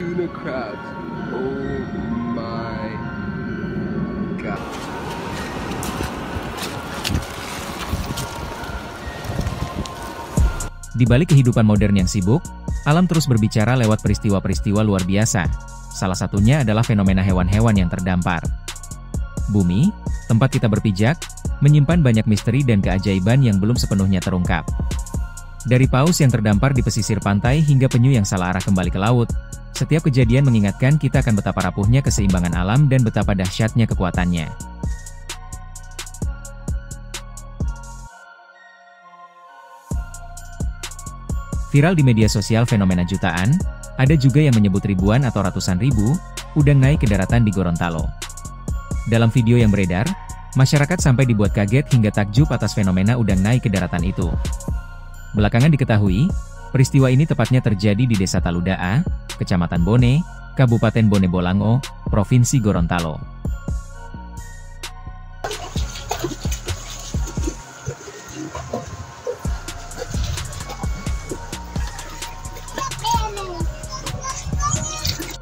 Tuna crabs. Oh my god. Di balik kehidupan modern yang sibuk, alam terus berbicara lewat peristiwa-peristiwa luar biasa. Salah satunya adalah fenomena hewan-hewan yang terdampar. Bumi, tempat kita berpijak, menyimpan banyak misteri dan keajaiban yang belum sepenuhnya terungkap. Dari paus yang terdampar di pesisir pantai hingga penyu yang salah arah kembali ke laut, setiap kejadian mengingatkan kita akan betapa rapuhnya keseimbangan alam dan betapa dahsyatnya kekuatannya. Viral di media sosial fenomena jutaan, ada juga yang menyebut ribuan atau ratusan ribu, udang naik ke daratan di Gorontalo. Dalam video yang beredar, masyarakat sampai dibuat kaget hingga takjub atas fenomena udang naik ke daratan itu. Belakangan diketahui, peristiwa ini tepatnya terjadi di Desa Taludaa, Kecamatan Bone, Kabupaten Bone Bolango, Provinsi Gorontalo.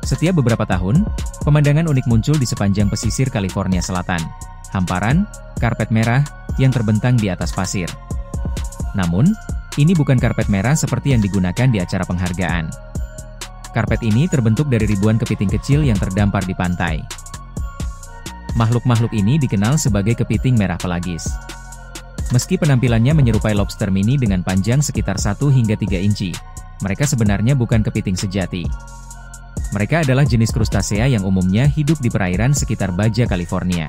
Setiap beberapa tahun, pemandangan unik muncul di sepanjang pesisir California Selatan. Hamparan, karpet merah, yang terbentang di atas pasir. Namun, ini bukan karpet merah seperti yang digunakan di acara penghargaan. Karpet ini terbentuk dari ribuan kepiting kecil yang terdampar di pantai. Makhluk-makhluk ini dikenal sebagai kepiting merah pelagis. Meski penampilannya menyerupai lobster mini dengan panjang sekitar 1 hingga 3 inci, mereka sebenarnya bukan kepiting sejati. Mereka adalah jenis krustasea yang umumnya hidup di perairan sekitar Baja California.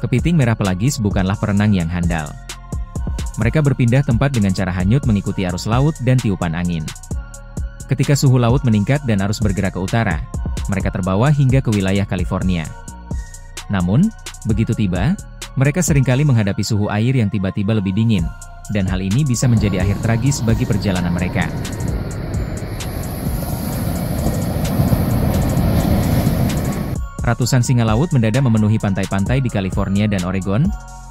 Kepiting merah pelagis bukanlah perenang yang handal. Mereka berpindah tempat dengan cara hanyut mengikuti arus laut dan tiupan angin. Ketika suhu laut meningkat dan arus bergerak ke utara, mereka terbawa hingga ke wilayah California. Namun, begitu tiba, mereka seringkali menghadapi suhu air yang tiba-tiba lebih dingin, dan hal ini bisa menjadi akhir tragis bagi perjalanan mereka. Ratusan singa laut mendadak memenuhi pantai-pantai di California dan Oregon.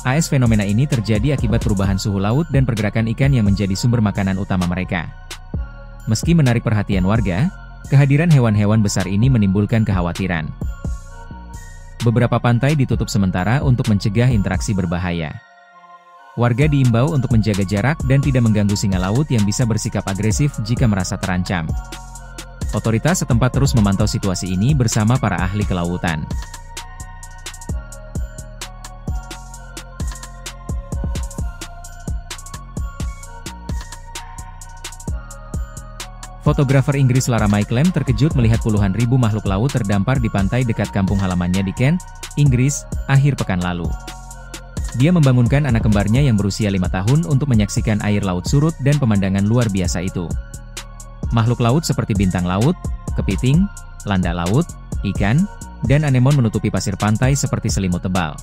AS fenomena ini terjadi akibat perubahan suhu laut dan pergerakan ikan yang menjadi sumber makanan utama mereka. Meski menarik perhatian warga, kehadiran hewan-hewan besar ini menimbulkan kekhawatiran. Beberapa pantai ditutup sementara untuk mencegah interaksi berbahaya. Warga diimbau untuk menjaga jarak dan tidak mengganggu singa laut yang bisa bersikap agresif jika merasa terancam. Otoritas setempat terus memantau situasi ini bersama para ahli kelautan. Fotografer Inggris Lara Maiklem terkejut melihat puluhan ribu makhluk laut terdampar di pantai dekat kampung halamannya di Kent, Inggris, akhir pekan lalu. Dia membangunkan anak kembarnya yang berusia 5 tahun untuk menyaksikan air laut surut dan pemandangan luar biasa itu. Makhluk laut seperti bintang laut, kepiting, landak laut, ikan, dan anemon menutupi pasir pantai seperti selimut tebal.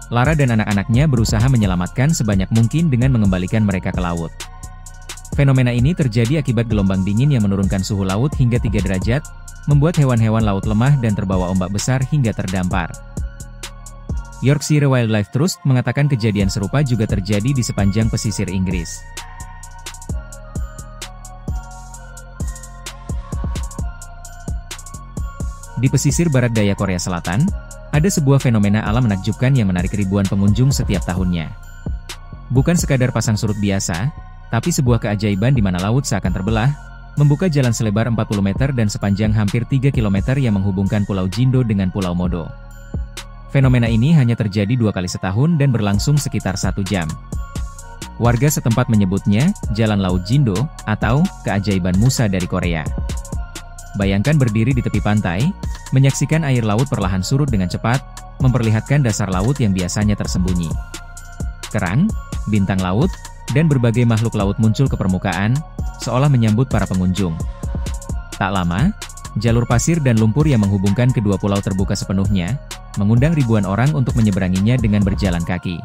Lara dan anak-anaknya berusaha menyelamatkan sebanyak mungkin dengan mengembalikan mereka ke laut. Fenomena ini terjadi akibat gelombang dingin yang menurunkan suhu laut hingga 3 derajat, membuat hewan-hewan laut lemah dan terbawa ombak besar hingga terdampar. Yorkshire Wildlife Trust mengatakan kejadian serupa juga terjadi di sepanjang pesisir Inggris. Di pesisir barat daya Korea Selatan, ada sebuah fenomena alam menakjubkan yang menarik ribuan pengunjung setiap tahunnya. Bukan sekadar pasang surut biasa, tapi sebuah keajaiban di mana laut seakan terbelah, membuka jalan selebar 40 meter dan sepanjang hampir 3 km yang menghubungkan Pulau Jindo dengan Pulau Modo. Fenomena ini hanya terjadi 2 kali setahun dan berlangsung sekitar 1 jam. Warga setempat menyebutnya, Jalan Laut Jindo, atau keajaiban Musa dari Korea. Bayangkan berdiri di tepi pantai, menyaksikan air laut perlahan surut dengan cepat, memperlihatkan dasar laut yang biasanya tersembunyi. Kerang, bintang laut, dan berbagai makhluk laut muncul ke permukaan, seolah menyambut para pengunjung. Tak lama, jalur pasir dan lumpur yang menghubungkan kedua pulau terbuka sepenuhnya, mengundang ribuan orang untuk menyeberanginya dengan berjalan kaki.